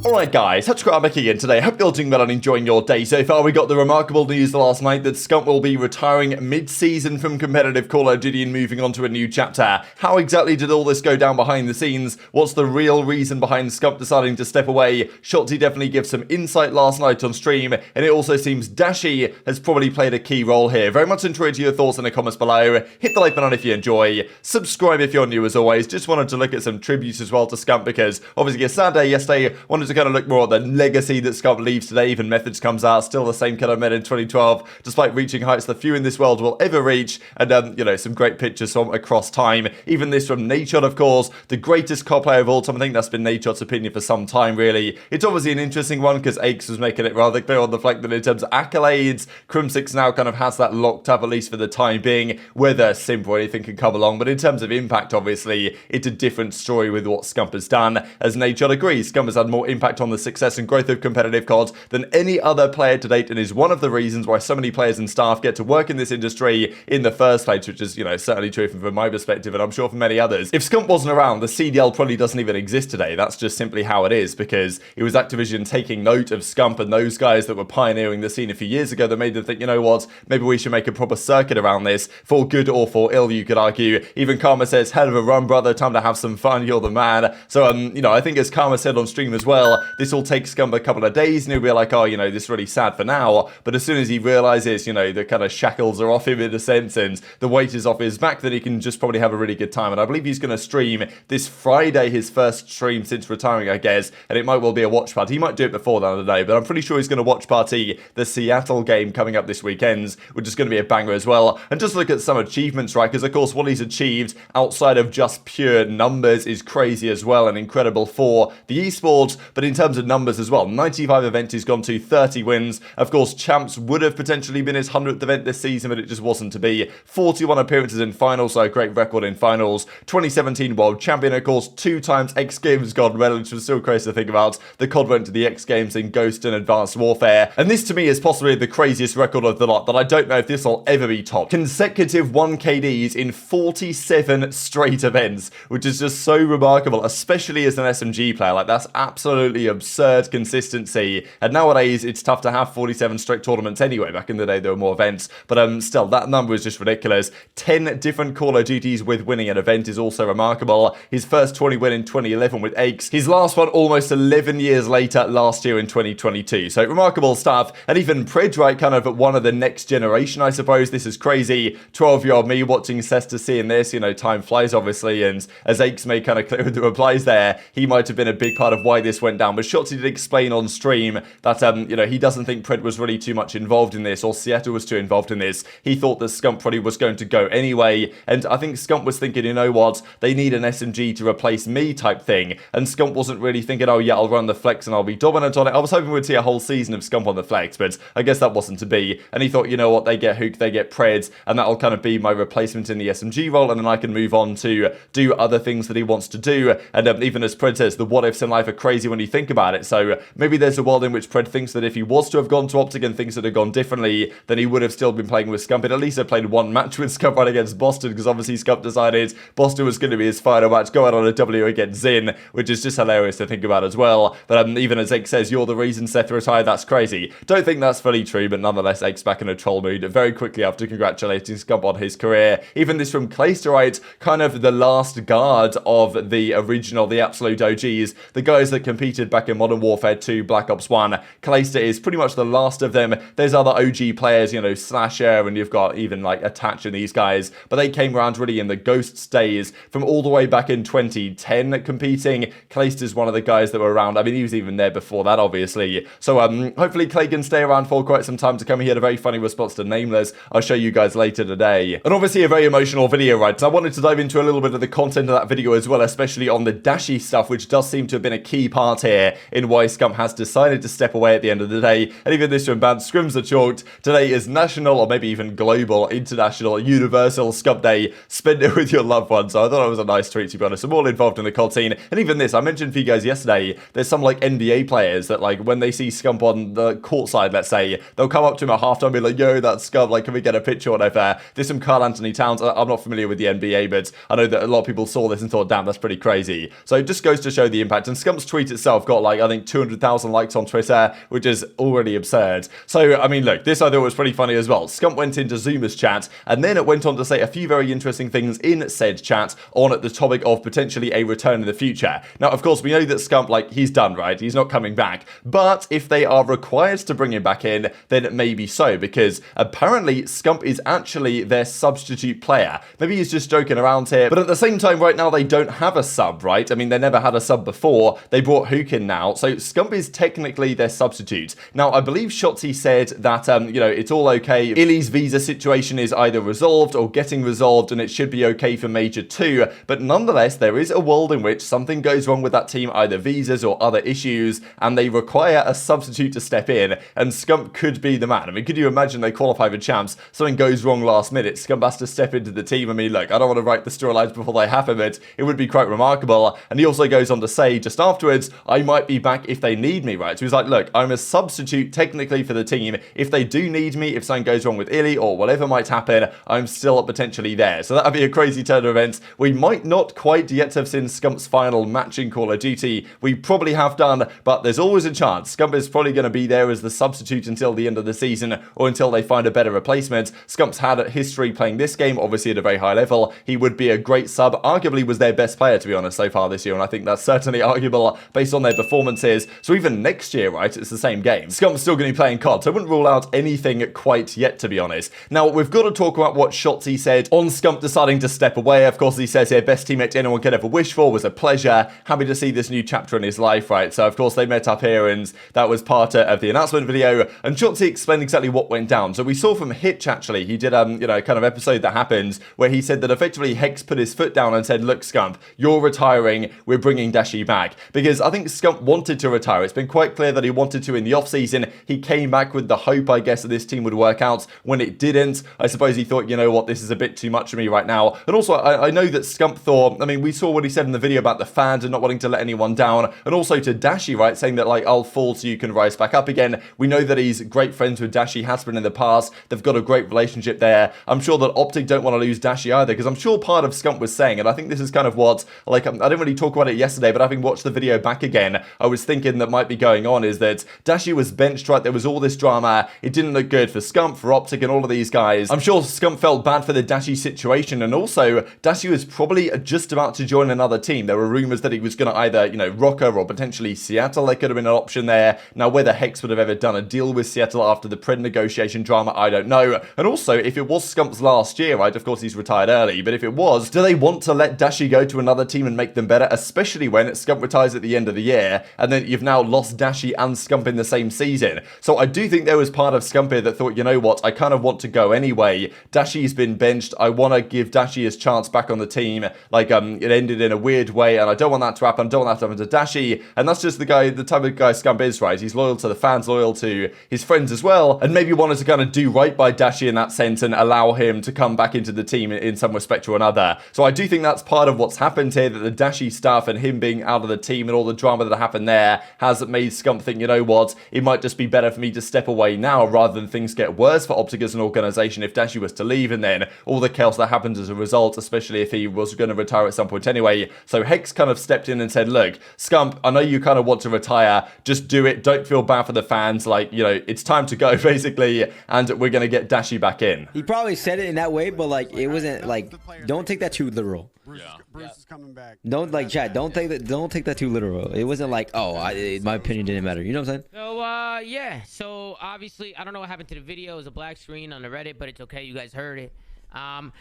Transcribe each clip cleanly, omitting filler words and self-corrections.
Alright guys, TacticalRab back again today. Hope you're doing well and enjoying your day so far. We got the remarkable news last night that Scump will be retiring mid-season from competitive Call of Duty and moving on to a new chapter. How exactly did all this go down behind the scenes? What's the real reason behind Scump deciding to step away? Shotzzy definitely gives some insight last night on stream, and it also seems Dashy has probably played a key role here. Very much interested to your thoughts in the comments below. Hit the like button if you enjoy. Subscribe if you're new as always. Just wanted to look at some tributes as well to Scump because obviously a sad day yesterday. Wanted to kind of look more at the legacy that Scump leaves today. Even Methodz comes out, still the same kind of men in 2012, despite reaching heights that few in this world will ever reach. And, you know, some great pictures from across time. Even this from Nadeshot, of course, the greatest COD player of all time. I think that's been Nadeshot's opinion for some time, really. It's obviously an interesting one because aBeZy was making it rather clear on the fact that in terms of accolades, Crimsix now kind of has that locked up, at least for the time being, whether Simp or anything can come along. But in terms of impact, obviously, it's a different story with what Scump has done. As Nadeshot agrees, Scump has had more impact on the success and growth of competitive COD than any other player to date, and is one of the reasons why so many players and staff get to work in this industry in the first place, which is, you know, certainly true from my perspective, and I'm sure for many others. If Scump wasn't around, the CDL probably doesn't even exist today. That's just simply how it is, because it was Activision taking note of Scump and those guys that were pioneering the scene a few years ago that made them think, you know what, maybe we should make a proper circuit around this, for good or for ill, you could argue. Even Karma says, hell of a run, brother, time to have some fun, you're the man. So, you know, I think as Karma said on stream as well, this will take Scump a couple of days and he'll be like, oh, you know, this is really sad for now. But as soon as he realizes, you know, the kind of shackles are off him in a sense and the weight is off his back, then he can just probably have a really good time. And I believe he's going to stream this Friday, his first stream since retiring, I guess. And it might well be a watch party. He might do it before the end of the day, but I'm pretty sure he's going to watch party the Seattle game coming up this weekend, which is going to be a banger as well. And just look at some achievements, right? Because of course, what he's achieved outside of just pure numbers is crazy as well and incredible for the esports. But in terms of numbers as well, 95 events he's gone to, 30 wins. Of course, Champs would have potentially been his 100th event this season, but it just wasn't to be. 41 appearances in finals, so a great record in finals. 2017 World Champion, of course, 2 times X Games Gold Medal, which was still crazy to think about. The COD went to the X Games in Ghost and Advanced Warfare. And this to me is possibly the craziest record of the lot, that I don't know if this will ever be topped. Consecutive 1KDs in 47 straight events, which is just so remarkable, especially as an SMG player. Like, that's absolutely absurd consistency. And nowadays, it's tough to have 47 straight tournaments anyway. Back in the day, there were more events. But still, that number is just ridiculous. 10 different Call of Duties with winning an event is also remarkable. His first 20 win in 2011 with aBeZy. His last one almost 11 years later, last year in 2022. So remarkable stuff. And even Pred, right, kind of one of the next generation, I suppose. This is crazy. 12-year-old me watching Cesta seeing this. You know, time flies, obviously. And as aBeZy made kind of clear with the replies there, he might have been a big part of why this went down. But Shotzzy did explain on stream that, you know, he doesn't think Pred was really too much involved in this, or Seattle was too involved in this. He thought that Scump probably was going to go anyway. And I think Scump was thinking, you know what, they need an SMG to replace me type thing. And Scump wasn't really thinking, oh yeah, I'll run the flex and I'll be dominant on it. I was hoping we'd see a whole season of Scump on the flex, but I guess that wasn't to be. And he thought, you know what, they get Huke, they get Pred, and that'll kind of be my replacement in the SMG role, and then I can move on to do other things that he wants to do. And even as Pred says, the what ifs in life are crazy when you think about it. So maybe there's a world in which Pred thinks that if he was to have gone to OpTic and things that had gone differently, then he would have still been playing with Scump. But at least have played one match with Scump right against Boston, because obviously Scump decided Boston was going to be his final match, go out on a W against Zin, which is just hilarious to think about as well. But even as aBeZy says, you're the reason Seth retired, that's crazy. Don't think that's fully true, but nonetheless, aBeZy back in a troll mood very quickly after congratulating Scump on his career. Even this from Clayster, right, kind of the last guard of the original, the absolute OGs, the guys that competed back in Modern Warfare 2, Black Ops 1. Clayster is pretty much the last of them. There's other OG players, you know, Slasher, and you've got even like Attach and these guys, but they came around really in the Ghosts days from all the way back in 2010 competing. Clayster's one of the guys that were around. I mean, he was even there before that, obviously. So hopefully Clay can stay around for quite some time to come. He had a very funny response to Nameless. I'll show you guys later today. And obviously a very emotional video, right? So I wanted to dive into a little bit of the content of that video as well, especially on the Dashy stuff, which does seem to have been a key part here in why Scump has decided to step away at the end of the day. And even this from Bance, scrims are chalked. Today is national, or maybe even global, international, universal Scump Day. Spend it with your loved ones. So I thought it was a nice treat, to be honest. I'm all involved in the COD scene. And even this, I mentioned for you guys yesterday, there's some like NBA players that like when they see Scump on the court side, let's say, they'll come up to him at halftime and be like, yo, that's Scump, like, can we get a picture or whatever? There's some Karl Anthony Towns. I'm not familiar with the NBA, but I know that a lot of people saw this and thought, damn, that's pretty crazy. So it just goes to show the impact. And Scump's tweet itself itself got like, I think 200,000 likes on Twitter, which is already absurd. So, I mean, look, this I thought was pretty funny as well. Scump went into Zuma's chat, and then it went on to say a few very interesting things in said chat on the topic of potentially a return in the future. Now, of course, we know that Scump, like, he's done, right? He's not coming back. But if they are required to bring him back in, then it may be so, because apparently Scump is actually their substitute player. Maybe he's just joking around here, but at the same time, right now, they don't have a sub, right? I mean, they never had a sub before. They brought Huke in now, so Scump is technically their substitute. Now, I believe Shotzzy said that, you know, it's all okay. iLLeY's visa situation is either resolved or getting resolved, and it should be okay for Major 2, but nonetheless, there is a world in which something goes wrong with that team, either visas or other issues, and they require a substitute to step in, and Scump could be the man. I mean, could you imagine they qualify for champs, something goes wrong last minute, Scump has to step into the team. I mean, look, I don't want to write the storylines before they happen, but it would be quite remarkable. And he also goes on to say, just afterwards, I might be back if they need me, right? So he's like, look, I'm a substitute technically for the team. If they do need me, if something goes wrong with iLLeY or whatever might happen, I'm still potentially there. So that'd be a crazy turn of events. We might not quite yet have seen Scump's final match in Call of Duty. We probably have done, but there's always a chance. Scump is probably going to be there as the substitute until the end of the season or until they find a better replacement. Scump's had a history playing this game, obviously at a very high level. He would be a great sub, arguably was their best player, to be honest, so far this year, and I think that's certainly arguable based on their performances. So even next year, right, it's the same game. Scump's still going to be playing COD, so I wouldn't rule out anything quite yet, to be honest. Now, we've got to talk about what Shotzzy said on Scump deciding to step away. Of course, he says here, best teammate anyone could ever wish for, was a pleasure. Happy to see this new chapter in his life, right? So, of course, they met up here, and that was part of the announcement video, and Shotzzy explained exactly what went down. So we saw from Hitch, actually, he did, you know, kind of episode that happened, where he said that effectively Hex put his foot down and said, look, Scump, you're retiring, we're bringing Dashy back. Because I think Scump wanted to retire. It's been quite clear that he wanted to in the off-season. He came back with the hope, I guess, that this team would work out. When it didn't, I suppose he thought, you know what, this is a bit too much for me right now. And also, I know that Scump thought, I mean, we saw what he said in the video about the fans and not wanting to let anyone down, and also to Dashy, right, saying that, like, I'll fall so you can rise back up again. We know that he's great friends with Dashy, has been in the past. They've got a great relationship there. I'm sure that OpTic don't want to lose Dashy either, because I'm sure part of Scump was saying, and I think this is kind of what, like, I didn't really talk about it yesterday, but having watched the video back again, I was thinking that might be going on is that Dashy was benched, right? There was all this drama. It didn't look good for Scump, for OpTic, and all of these guys. I'm sure Scump felt bad for the Dashy situation, and also Dashy was probably just about to join another team. There were rumors that he was going to either, you know, Rokkr or potentially Seattle. There could have been an option there. Now, whether Hex would have ever done a deal with Seattle after the Pred negotiation drama, I don't know. And also, if it was Scump's last year, right, of course he's retired early, but if it was, do they want to let Dashy go to another team and make them better, especially when Scump retires at the end of the year, and then you've now lost Dashy and Scump in the same season? So I do think there was part of Scump here that thought, you know what, I kind of want to go anyway. Dashy's been benched. I want to give Dashy his chance back on the team. Like, it ended in a weird way, and I don't want that to happen. I don't want that to happen to Dashy, and that's just the type of guy Scump is, right? He's loyal to the fans, loyal to his friends as well, and maybe wanted to kind of do right by Dashy in that sense and allow him to come back into the team in some respect or another. So I do think that's part of what's happened here, that the Dashy stuff and him being out of the team and all the drama that happened there has made Scump think, you know what, it might just be better for me to step away now rather than things get worse for OpTic as an organisation if Dashy was to leave, and then all the chaos that happens as a result, especially if he was going to retire at some point anyway. So Hex kind of stepped in and said, look, Scump, I know you kind of want to retire, just do it, don't feel bad for the fans, like, you know, it's time to go basically, and we're going to get Dashy back in. He probably said it in that way, but like it wasn't like, don't take that too literal. Bruce is coming back. Don't like chat. Don't take that too literal. It wasn't like, oh, my opinion didn't matter. You know what I'm saying? So yeah. So obviously, I don't know what happened to the video. It was a black screen on the Reddit, but it's okay. You guys heard it.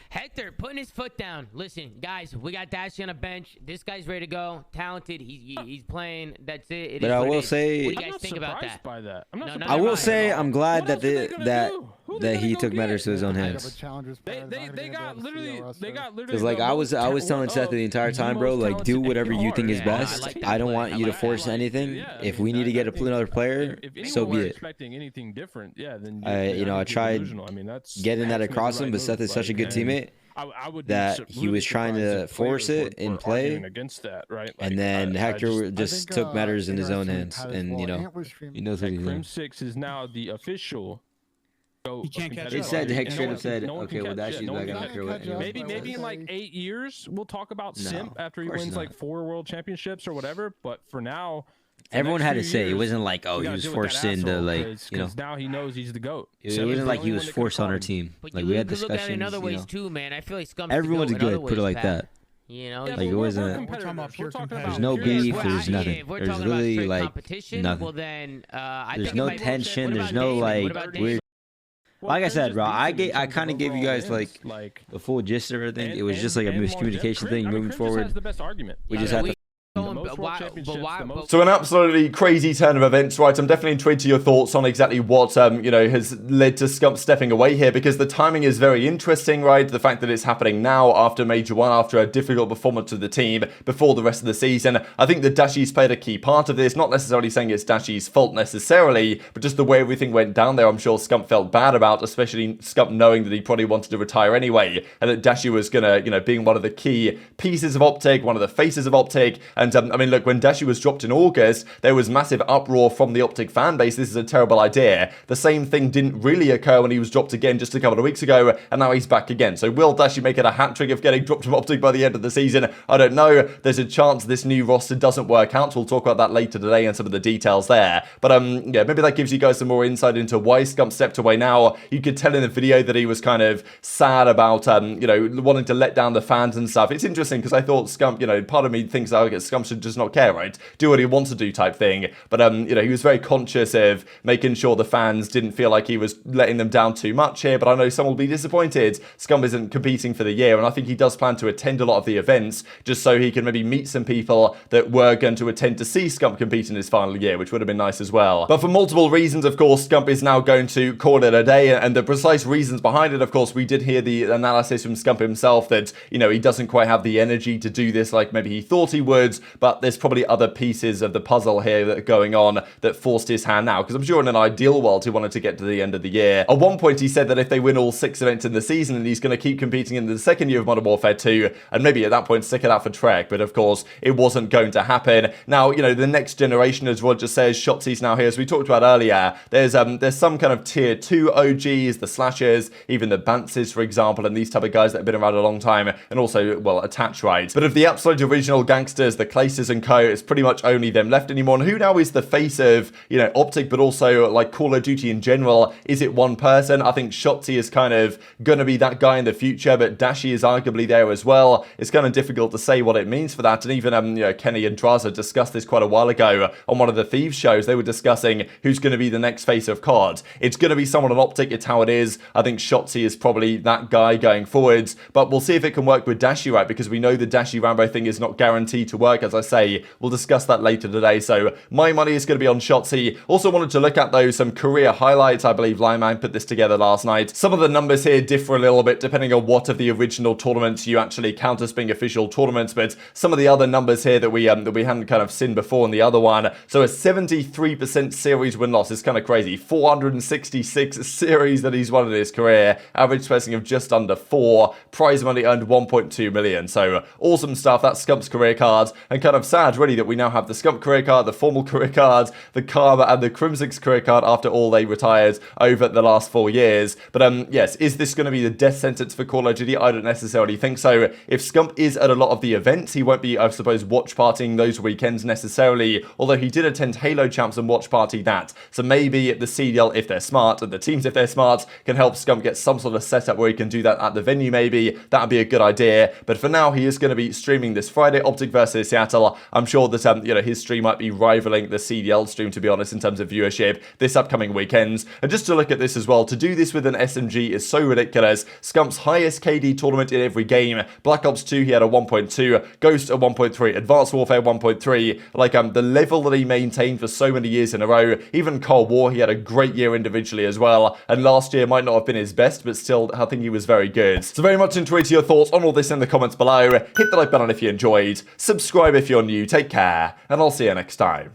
Hector putting his foot down. Listen, guys, we got Dashy on a bench. This guy's ready to go. Talented. He's playing. That's it. But I will say, what do you guys think about that? By that. I'm not surprised. I will say I'm glad that that he took matters to his own hands. They got literally. Because like I was telling Seth the entire time, bro, like do whatever you think is best. I don't want you to force anything. If we need to get another player, so be it. Expecting anything different, yeah. Then I tried getting that across him, but Seth is such a good teammate that he was trying to force it in play, and then Hector just took matters in his own hands, and you know, he knows what he's doing. Crim 6 is now the official. He can't catch It up. said Hex straight up said, okay, well that shit's back on Afro. Maybe in like 8 years we'll talk about Simp after he wins like 4 world championships or whatever. But for now, Everyone had to say. It wasn't like, oh, he was forced into, like, you know. Now he knows he's the GOAT. It wasn't like he was forced on our team. Like, we had discussions. Look at it in other ways too, man. I feel like Scump's everyone's good. Put it like that. You know, like it wasn't. There's no beef. There's nothing. There's really like nothing. Well, then, there's no tension. There's no like weird. Like I said, bro, I kind of gave you guys like the full gist of everything. It was just like a miscommunication thing moving forward. We just had to. So an absolutely crazy turn of events, right? I'm definitely intrigued to your thoughts on exactly what you know, has led to Scump stepping away here, because the timing is very interesting, right? The fact that it's happening now after Major 1, after a difficult performance of the team before the rest of the season. I think that Dashy's played a key part of this, not necessarily saying it's Dashy's fault necessarily, but just the way everything went down there, I'm sure Scump felt bad about, especially Scump knowing that he probably wanted to retire anyway, and that Dashy was gonna, you know, being one of the key pieces of OpTic, one of the faces of OpTic, and I mean, look, when Dashy was dropped in August, there was massive uproar from the OpTic fan base. This is a terrible idea. The same thing didn't really occur when he was dropped again just a couple of weeks ago, and now he's back again. So will Dashy make it a hat trick of getting dropped from OpTic by the end of the season? I don't know. There's a chance this new roster doesn't work out. We'll talk about that later today and some of the details there. But yeah, maybe that gives you guys some more insight into why Scump stepped away now. You could tell in the video that he was kind of sad about, you know, wanting to let down the fans and stuff. It's interesting because I thought Scump, you know, part of me thinks, oh, I guess Scump should just not care, right? Do what he wants to do type thing. But, you know, he was very conscious of making sure the fans didn't feel like he was letting them down too much here. But I know some will be disappointed. Scump isn't competing for the year, and I think he does plan to attend a lot of the events just so he can maybe meet some people that were going to attend to see Scump compete in his final year, which would have been nice as well. But for multiple reasons, of course, Scump is now going to call it a day, and the precise reasons behind it, of course, we did hear the analysis from Scump himself that, you know, he doesn't quite have the energy to do this like maybe he thought he would, but there's probably other pieces of the puzzle here that are going on that forced his hand now, because I'm sure in an ideal world he wanted to get to the end of the year. At one point he said that if they win all 6 events in the season, and he's going to keep competing in the second year of Modern Warfare 2, and maybe at that point stick it out for Trek, but of course it wasn't going to happen. Now, you know, the next generation, as Roger says, Shotzzy's now here, as we talked about earlier. There's some kind of tier 2 OGs, the Slashers, even the Bances, for example, and these type of guys that have been around a long time, and also, well, attach rights. But of the absolute original gangsters, the Claces and co, it's pretty much only them left anymore. And who now is the face of, you know, OpTic, but also like Call of Duty in general? Is it one person? I think Shotzzy is kind of going to be that guy in the future, but Dashy is arguably there as well. It's kind of difficult to say what it means for that. And even, you know, Kenny and Drazah discussed this quite a while ago on one of the Thieves shows. They were discussing who's going to be the next face of COD. It's going to be someone on OpTic. It's how it is. I think Shotzzy is probably that guy going forwards, but we'll see if it can work with Dashy, right? Because we know the Dashy Rambo thing is not guaranteed to work. As I say, we'll discuss that later today. So my money is going to be on Shotzzy. Also wanted to look at, though, some career highlights. I believe Lyman put this together last night. Some of the numbers here differ a little bit depending on what of the original tournaments you actually count as being official tournaments, but some of the other numbers here that we hadn't kind of seen before in the other one. So a 73% series win-loss is kind of crazy. 466 series that he's won in his career. Average spacing of just under 4. Prize money earned 1.2 million. So awesome stuff. That's Scump's career card. And kind of sad, really, that we now have the Scump career card, the formal career card, the Karma and the Crimsix career card after all they retired over the last 4 years. But yes, is this going to be the death sentence for Call of Duty? I don't necessarily think so. If Scump is at a lot of the events, he won't be, I suppose, watch partying those weekends necessarily, although he did attend Halo Champs and watch party that. So maybe the CDL, if they're smart, and the teams, if they're smart, can help Scump get some sort of setup where he can do that at the venue maybe. That would be a good idea. But for now, he is going to be streaming this Friday, OpTic versus Seattle. I'm sure that you know, his stream might be rivaling the CDL stream, to be honest, in terms of viewership this upcoming weekends. And just to look at this as well, to do this with an SMG is so ridiculous. Scump's highest KD tournament in every game. Black Ops 2, he had a 1.2. Ghost a 1.3. Advanced Warfare 1.3. Like the level that he maintained for so many years in a row. Even Cold War, he had a great year individually as well. And last year might not have been his best, but still, I think he was very good. So very much enjoyed your thoughts on all this in the comments below. Hit the like button if you enjoyed. Subscribe if you're new. Take care, and I'll see you next time.